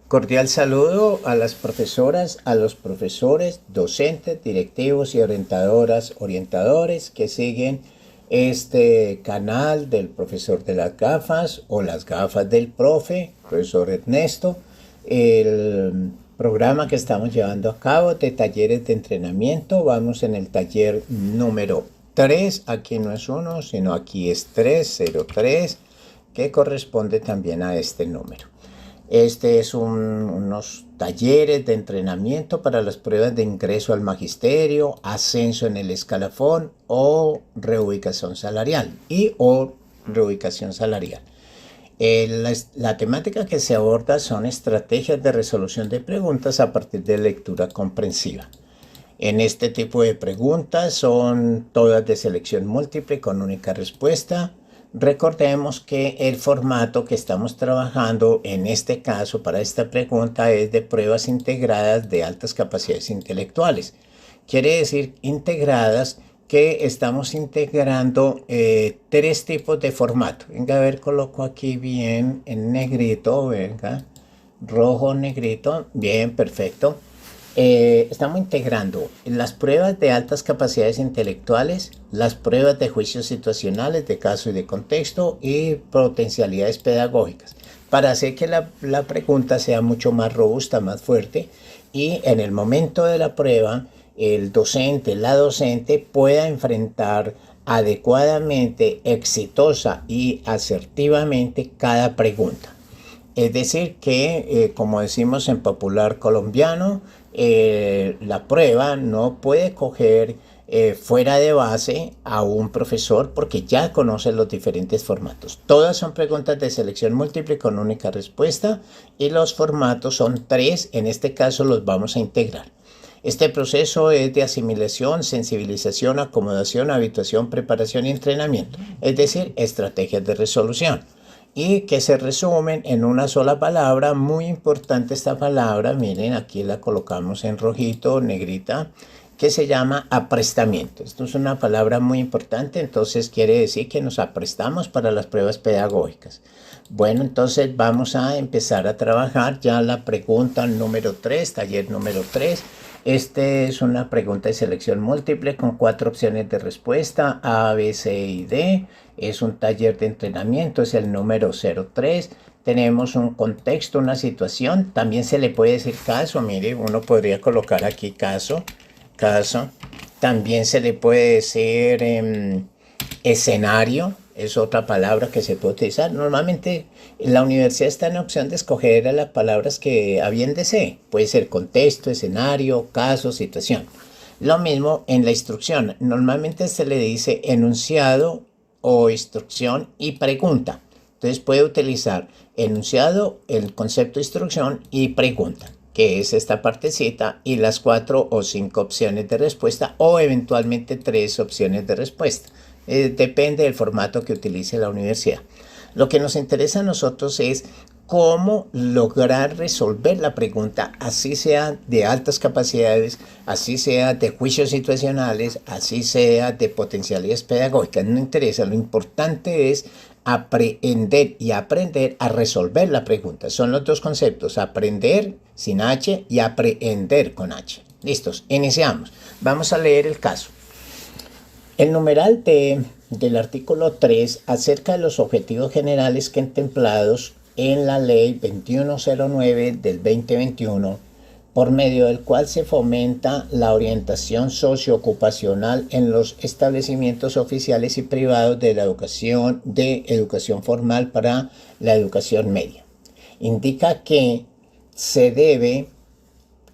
Cordial saludo a las profesoras, a los profesores, docentes, directivos y orientadores que siguen este canal del profesor de las gafas o las gafas del profesor Ernesto. El programa que estamos llevando a cabo de talleres de entrenamiento. Vamos en el taller número 3. Aquí no es 1, sino aquí es 303, que corresponde también a este número. Este es unos talleres de entrenamiento para las pruebas de ingreso al magisterio, ascenso en el escalafón o reubicación salarial La temática que se aborda son estrategias de resolución de preguntas a partir de lectura comprensiva. En este tipo de preguntas son todas de selección múltiple con única respuesta. Recordemos que el formato que estamos trabajando en este caso para esta pregunta es de pruebas integradas de altas capacidades intelectuales. Quiere decir integradas que estamos integrando tres tipos de formato. Venga, a ver, coloco aquí bien en negrito, venga, rojo, negrito, bien, perfecto. Estamos integrando las pruebas de altas capacidades intelectuales, las pruebas de juicios situacionales, de caso y de contexto y potencialidades pedagógicas, para hacer que la pregunta sea mucho más robusta, más fuerte, y en el momento de la prueba, el docente, la docente pueda enfrentar adecuadamente, exitosa y asertivamente cada pregunta. Es decir que, como decimos en popular colombiano, la prueba no puede coger fuera de base a un profesor porque ya conoce los diferentes formatos. Todas son preguntas de selección múltiple con única respuesta y los formatos son 3, en este caso los vamos a integrar. Este proceso es de asimilación, sensibilización, acomodación, habituación, preparación y entrenamiento, es decir, estrategias de resolución. Y que se resumen en una sola palabra, muy importante esta palabra, miren, aquí la colocamos en rojito, negrita, que se llama aprestamiento. Esto es una palabra muy importante, entonces quiere decir que nos aprestamos para las pruebas pedagógicas. Bueno, entonces vamos a empezar a trabajar ya la pregunta número 3, taller número 3. Este es una pregunta de selección múltiple con 4 opciones de respuesta, A, B, C y D. Es un taller de entrenamiento, es el número 03. Tenemos un contexto, una situación. También se le puede decir caso. Mire, uno podría colocar aquí caso. También se le puede decir escenario. Es otra palabra que se puede utilizar. Normalmente en la universidad está en la opción de escoger las palabras que a bien desee. Puede ser contexto, escenario, caso, situación. Lo mismo en la instrucción. Normalmente se le dice enunciado o instrucción y pregunta. Entonces puede utilizar enunciado, el concepto de instrucción y pregunta, que es esta partecita, y las 4 o 5 opciones de respuesta o eventualmente 3 opciones de respuesta. Depende del formato que utilice la universidad. Lo que nos interesa a nosotros es cómo lograr resolver la pregunta, así sea de altas capacidades, así sea de juicios situacionales, así sea de potencialidades pedagógicas. No interesa, lo importante es aprender y aprender a resolver la pregunta. Son los dos conceptos, aprender sin H y aprehender con H. Listos, iniciamos. Vamos a leer el caso. El numeral del artículo 3 acerca de los objetivos generales contemplados en la Ley 2109 del 2021, por medio del cual se fomenta la orientación socioocupacional en los establecimientos oficiales y privados de educación formal para la educación media. Indica que se debe,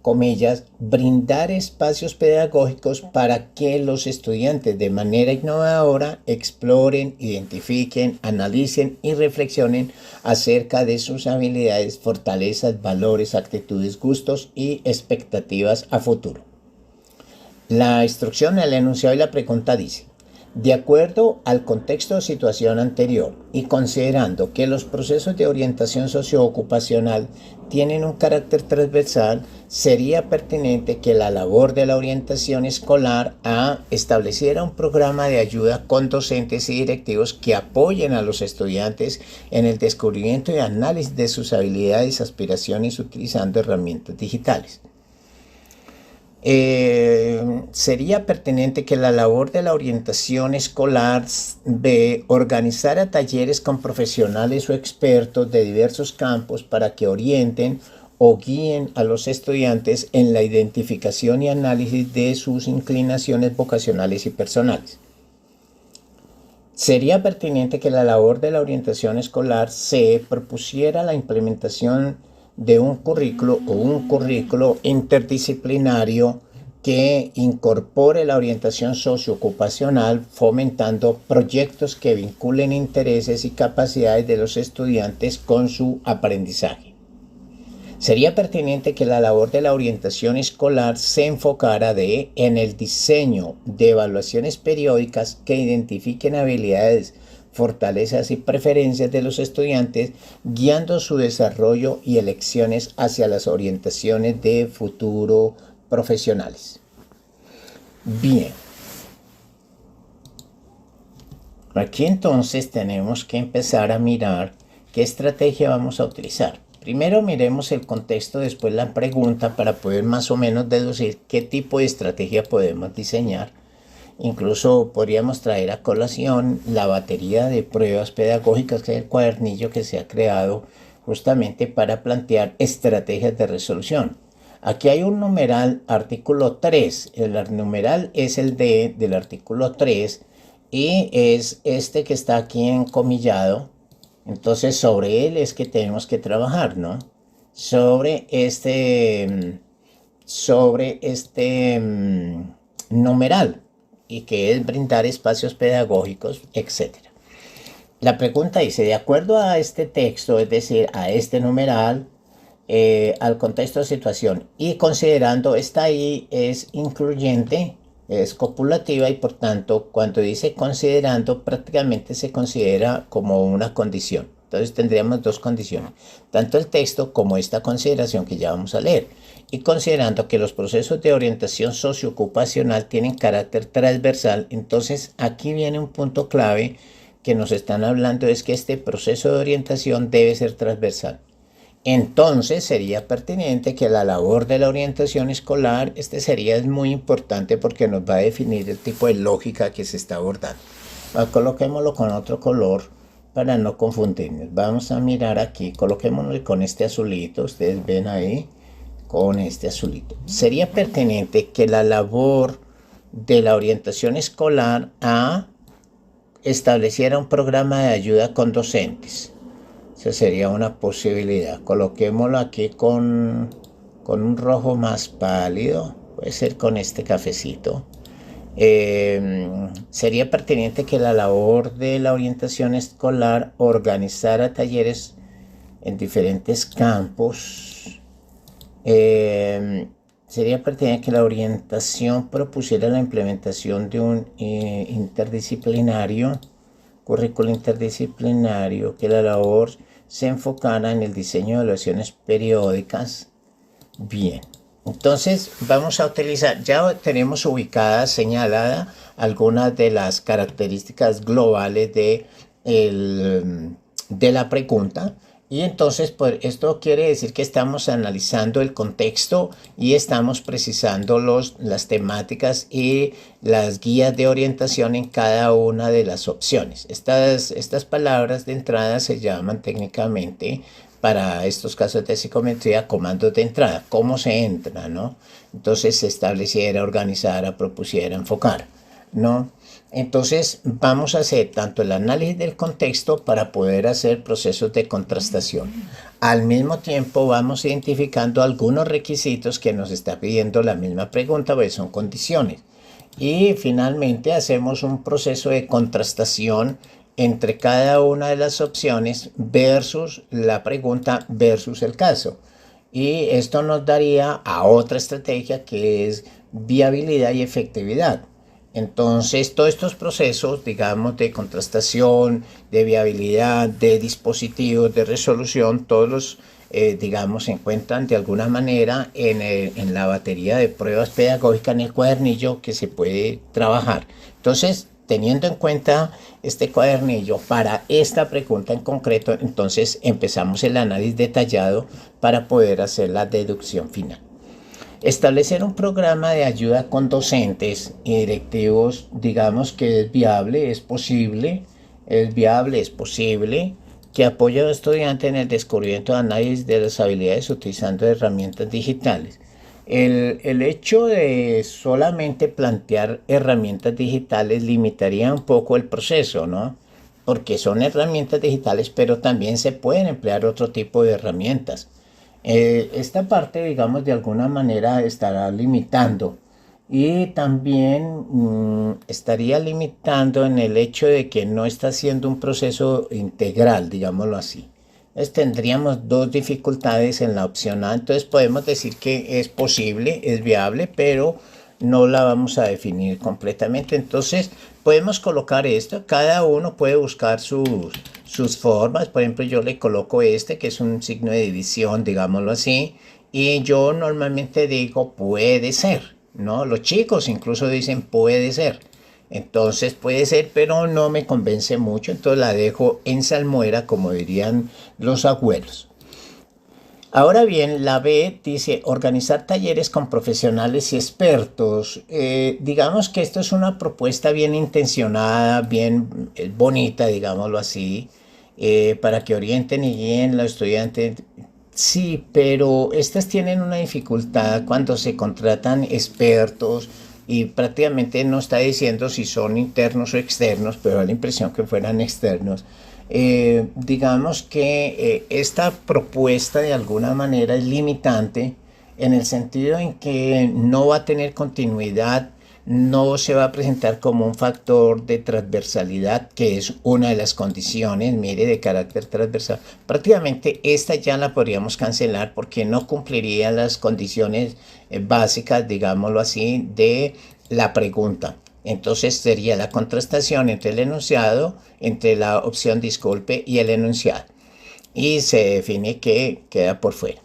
comillas, brindar espacios pedagógicos para que los estudiantes de manera innovadora exploren, identifiquen, analicen y reflexionen acerca de sus habilidades, fortalezas, valores, actitudes, gustos y expectativas a futuro. La instrucción, el enunciado y la pregunta dice: De acuerdo al contexto o situación anterior y considerando que los procesos de orientación socioocupacional tienen un carácter transversal, sería pertinente que la labor de la orientación escolar estableciera un programa de ayuda con docentes y directivos que apoyen a los estudiantes en el descubrimiento y análisis de sus habilidades y aspiraciones utilizando herramientas digitales. Sería pertinente que la labor de la orientación escolar organizara talleres con profesionales o expertos de diversos campos para que orienten o guíen a los estudiantes en la identificación y análisis de sus inclinaciones vocacionales y personales. Sería pertinente que la labor de la orientación escolar se propusiera la implementación de un currículo o un currículo interdisciplinario que incorpore la orientación socioocupacional, fomentando proyectos que vinculen intereses y capacidades de los estudiantes con su aprendizaje. Sería pertinente que la labor de la orientación escolar se enfocara en el diseño de evaluaciones periódicas que identifiquen habilidades, fortalezas y preferencias de los estudiantes, guiando su desarrollo y elecciones hacia las orientaciones de futuro profesionales. Bien. Aquí entonces tenemos que empezar a mirar qué estrategia vamos a utilizar. Primero miremos el contexto, después la pregunta para poder más o menos deducir qué tipo de estrategia podemos diseñar. Incluso podríamos traer a colación la batería de pruebas pedagógicas, que es el cuadernillo que se ha creado justamente para plantear estrategias de resolución. Aquí hay un numeral artículo 3. El numeral es el del artículo 3 y es este que está aquí encomillado. Entonces sobre él es que tenemos que trabajar, ¿no? Sobre este numeral, y que es brindar espacios pedagógicos, etc. La pregunta dice, de acuerdo a este texto, es decir, a este numeral, al contexto de situación y considerando, esta I es incluyente, es copulativa y por tanto cuando dice considerando prácticamente se considera como una condición. Entonces tendríamos dos condiciones, tanto el texto como esta consideración que ya vamos a leer. Y considerando que los procesos de orientación socioocupacional tienen carácter transversal, entonces aquí viene un punto clave que nos están hablando, es que este proceso de orientación debe ser transversal. Entonces sería pertinente que la labor de la orientación escolar, sería muy importante porque nos va a definir el tipo de lógica que se está abordando. Coloquémoslo con otro color para no confundirnos. Vamos a mirar aquí, coloquémoslo con este azulito, ustedes ven ahí, con este azulito. Sería pertinente que la labor de la orientación escolar estableciera un programa de ayuda con docentes. Esa sería una posibilidad. Coloquémoslo aquí con un rojo más pálido, puede ser con este cafecito. Sería pertinente que la labor de la orientación escolar organizara talleres en diferentes campos. Sería pertinente que la orientación propusiera la implementación de un currículo interdisciplinario, que la labor se enfocara en el diseño de evaluaciones periódicas. Bien, entonces vamos a utilizar, ya tenemos ubicada, señalada algunas de las características globales de la pregunta. Y entonces, pues, esto quiere decir que estamos analizando el contexto y estamos precisando las temáticas y las guías de orientación en cada una de las opciones. Estas palabras de entrada se llaman técnicamente, para estos casos de psicometría, comandos de entrada. ¿Cómo se entra, no? Entonces, se estableciera, organizara, propusiera, enfocar, ¿no? Entonces vamos a hacer tanto el análisis del contexto para poder hacer procesos de contrastación. Al mismo tiempo vamos identificando algunos requisitos que nos está pidiendo la misma pregunta, pues son condiciones. Y finalmente hacemos un proceso de contrastación entre cada una de las opciones versus la pregunta versus el caso. Y esto nos daría a otra estrategia que es viabilidad y efectividad. Entonces, todos estos procesos, digamos, de contrastación, de viabilidad, de dispositivos, de resolución, todos los, digamos, se encuentran de alguna manera en la batería de pruebas pedagógicas en el cuadernillo que se puede trabajar. Entonces, teniendo en cuenta este cuadernillo para esta pregunta en concreto, entonces empezamos el análisis detallado para poder hacer la deducción final. Establecer un programa de ayuda con docentes y directivos, digamos que es viable, es posible, que apoye al estudiante en el descubrimiento de análisis de las habilidades utilizando herramientas digitales. El hecho de solamente plantear herramientas digitales limitaría un poco el proceso, ¿no? Porque son herramientas digitales, pero también se pueden emplear otro tipo de herramientas. Esta parte, digamos, de alguna manera estará limitando y también estaría limitando en el hecho de que no está siendo un proceso integral, digámoslo así. Entonces tendríamos dos dificultades en la opción A. Entonces podemos decir que es posible, es viable, pero no la vamos a definir completamente. Entonces podemos colocar esto, cada uno puede buscar sus formas. Por ejemplo, yo le coloco este, que es un signo de división, digámoslo así, y yo normalmente digo puede ser, ¿no? Los chicos incluso dicen puede ser. Entonces puede ser, pero no me convence mucho, entonces la dejo en salmuera, como dirían los abuelos. Ahora bien, la B dice organizar talleres con profesionales y expertos. Digamos que esto es una propuesta bien intencionada, bien bonita, digámoslo así, para que orienten y guíen a los estudiantes. Sí, pero estas tienen una dificultad cuando se contratan expertos y prácticamente no está diciendo si son internos o externos, pero da la impresión que fueran externos. Digamos que esta propuesta de alguna manera es limitante en el sentido en que no va a tener continuidad, no se va a presentar como un factor de transversalidad, que es una de las condiciones, mire, de carácter transversal. Prácticamente esta ya la podríamos cancelar porque no cumpliría las condiciones básicas, digámoslo así, de la pregunta. Entonces sería la contrastación entre el enunciado, entre la opción disculpe y el enunciado. Y se define que queda por fuera.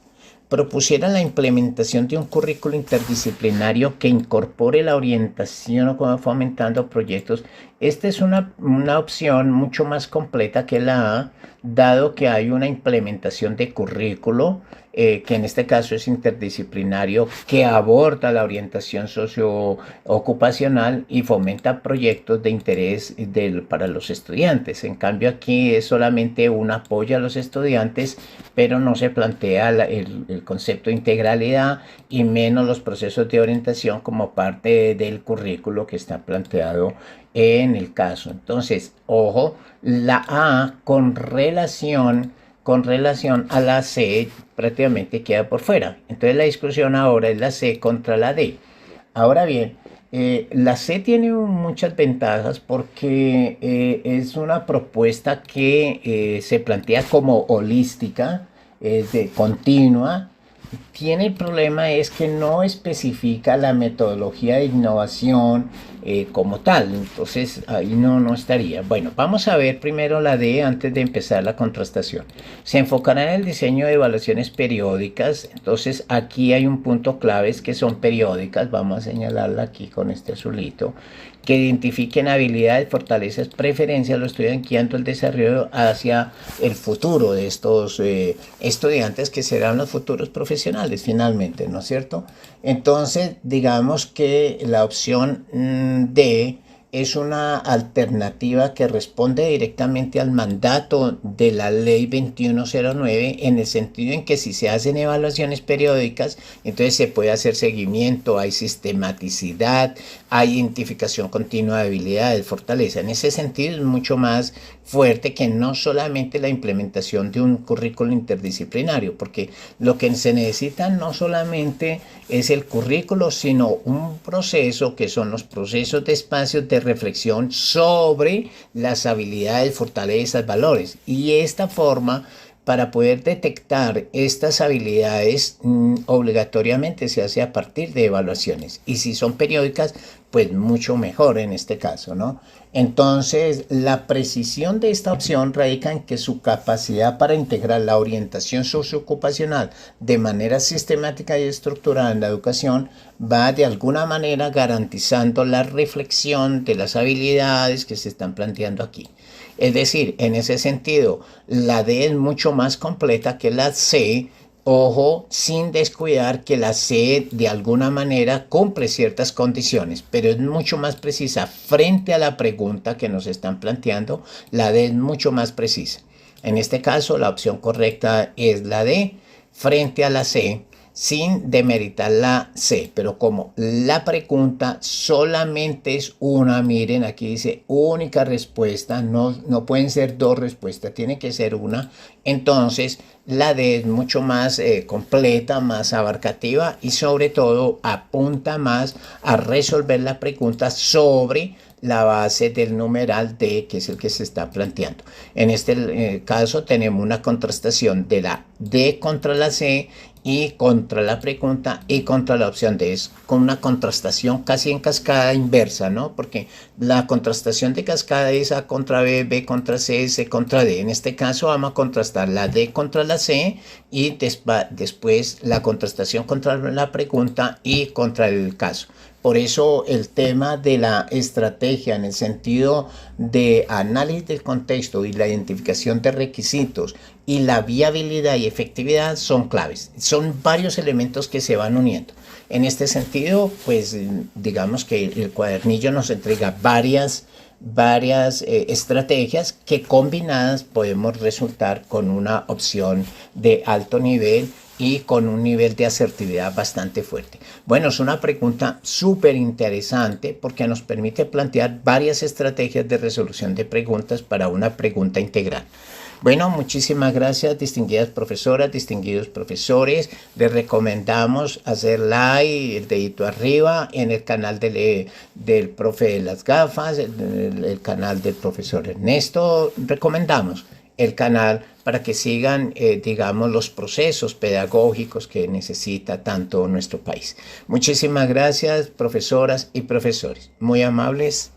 Propusiera la implementación de un currículo interdisciplinario que incorpore la orientación o fomentando proyectos. Esta es una opción mucho más completa que la A, dado que hay una implementación de currículo, que en este caso es interdisciplinario, que aborda la orientación socioocupacional y fomenta proyectos de interés para los estudiantes. En cambio aquí es solamente un apoyo a los estudiantes, pero no se plantea el concepto de integralidad y menos los procesos de orientación como parte del currículo que está planteado en el caso. Entonces, ojo, la A con relación a la C prácticamente queda por fuera. Entonces la discusión ahora es la C contra la D. Ahora bien, la C tiene muchas ventajas porque es una propuesta que se plantea como holística, continua. Tiene el problema es que no especifica la metodología de innovación como tal, entonces ahí no estaría. Bueno, vamos a ver primero la D antes de empezar la contrastación. Se enfocará en el diseño de evaluaciones periódicas, entonces aquí hay un punto clave, es que son periódicas, vamos a señalarla aquí con este azulito, que identifiquen habilidades, fortalezas, preferencias, lo estoy guiando el desarrollo hacia el futuro de estos estudiantes que serán los futuros profesionales finalmente, ¿no es cierto? Entonces, digamos que la opción D es una alternativa que responde directamente al mandato de la ley 2109 en el sentido en que si se hacen evaluaciones periódicas, entonces se puede hacer seguimiento, hay sistematicidad, hay identificación continua de habilidades, fortaleza. En ese sentido es mucho más fuerte que no solamente la implementación de un currículo interdisciplinario, porque lo que se necesita no solamente es el currículo, sino un proceso que son los procesos de espacios de reflexión sobre las habilidades, fortalezas, valores. Y esta forma para poder detectar estas habilidades, obligatoriamente se hace a partir de evaluaciones. Y si son periódicas, pues mucho mejor en este caso, ¿no? Entonces, la precisión de esta opción radica en que su capacidad para integrar la orientación socioocupacional de manera sistemática y estructurada en la educación va de alguna manera garantizando la reflexión de las habilidades que se están planteando aquí. Es decir, en ese sentido, la D es mucho más completa que la C. Ojo, sin descuidar que la C de alguna manera cumple ciertas condiciones, pero es mucho más precisa frente a la pregunta que nos están planteando. La D es mucho más precisa. En este caso, la opción correcta es la D frente a la C, sin demeritar la C, pero como la pregunta solamente es una, miren, aquí dice única respuesta, no pueden ser dos respuestas, tiene que ser una. Entonces la D es mucho más completa, más abarcativa y sobre todo apunta más a resolver la pregunta sobre la base del numeral D, que es el que se está planteando. En este caso tenemos una contrastación de la D contra la C y contra la pregunta y contra la opción D. Es con una contrastación casi en cascada inversa, ¿no? Porque la contrastación de cascada es A contra B, B contra C, C contra D. En este caso vamos a contrastar la D contra la C y después la contrastación contra la pregunta y contra el caso. Por eso el tema de la estrategia en el sentido de análisis del contexto y la identificación de requisitos y la viabilidad y efectividad son claves. Son varios elementos que se van uniendo. En este sentido, pues digamos que el cuadernillo nos entrega varias estrategias que combinadas podemos resultar con una opción de alto nivel y con un nivel de asertividad bastante fuerte. Bueno, es una pregunta súper interesante porque nos permite plantear varias estrategias de resolución de preguntas para una pregunta integral. Bueno, muchísimas gracias, distinguidas profesoras, distinguidos profesores. Les recomendamos hacer like, el dedito arriba en el canal del profe de las gafas, el canal del profesor Ernesto. Recomendamos el canal para que sigan, digamos, los procesos pedagógicos que necesita tanto nuestro país. Muchísimas gracias, profesoras y profesores. Muy amables.